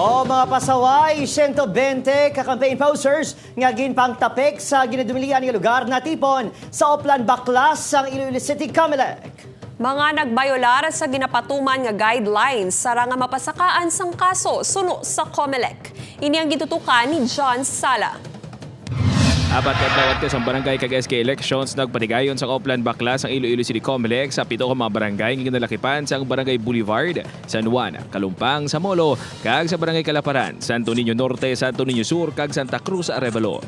O mga pasaway, 120 ka-campaign posters nga ginpang tapik sa ginadumilian nga lugar na tipon sa Oplan Baklas sang Iloilo City, Comelec. Mga nagbayolar sa ginapatuman nga guidelines sara nga mapasakaan sang kaso suno sa Comelec. Ini ang gitutukan ni John Sala. Apat ka bawat ka sa barangay kag SK elections nagpatigayon sa Oplan Baklas ang Iloilo City Comelec sa pito ka mga barangay nga nalakipan sa Barangay Boulevard, San Juan, Kalumpang, Samolo, kag sa Barangay Kalaparan, Santo Niño Norte, Santo Niño Sur, kag Santa Cruz, Arevalo.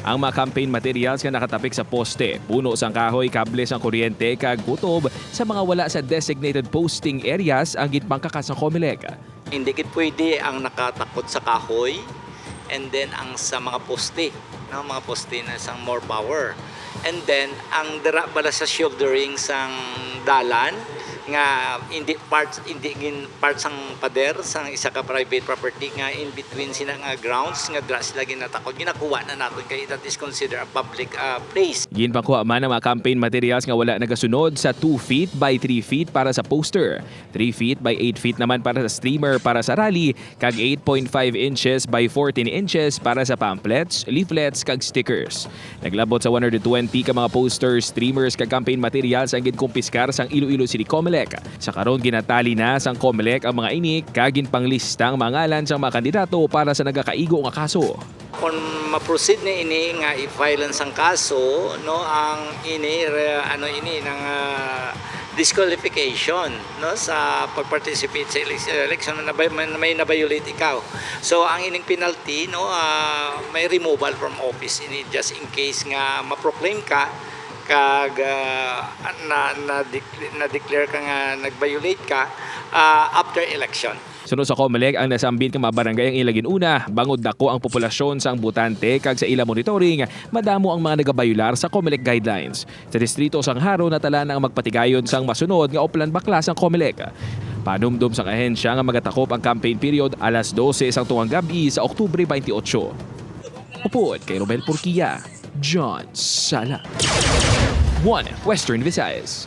Ang mga campaign materials nga nakatapik sa poste, puno sang kahoy, kable sang kuryente, kag kutob sa mga wala sa designated posting areas ang gitpangkakas sa Comelec. Hindi gid pwede ang nakatakot sa kahoy and then ang sa mga poste, no? Mga poste na sang more power. And then ang dira bala sa shouldering sang dalan nga hindi gin part sang pader sang isa ka private property nga in between sina nga grounds nga dira sila ginatakot ginakuha na naton kay that is considered a public place. Ginpakuha man ang mga campaign materials nga wala nagasunod sa 2 feet by 3 feet para sa poster, 3 feet by 8 feet naman para sa streamer para sa rally, kag 8.5 inches by 14 inches para sa pamphlets, leaflets, kag stickers. Naglabot sa 120 ka mga posters, streamers, kag campaign materials ang ginkumpiskar sang Iloilo City Comelec. Sa karon ginatali na sang Comelec ang mga ini kag ginpanglistang mga ngalan sang mga kandidato para sa nagakaigo nga kaso. Kung ma-proceed ni ini nga i-file sang kaso, no, ang ini ng disqualification, no, sa pag-participate sa election na may na-violate ikaw. So ang ining penalty, no, may removal from office ini just in case nga ma-proclaim ka kag na-declare ka nga nag-violate ka after election. Sunod sa Comelec ang nasambit nga mga barangay ang ilagin una, bangod dako ang populasyon sang butante kag sa ila monitoring, madamo ang mga nagabayular sa Comelec guidelines. Sa distrito sang Haro natala na ang magpatigayon sang masunod nga Oplan Baklas ang Comelec. Panumdum sang ahensya nga magatakop ang campaign period alas 12 sang tuwang gabi sa Oktubre 28. Upod kay Romel Porquilla, John Sala. 1 Western Visayas.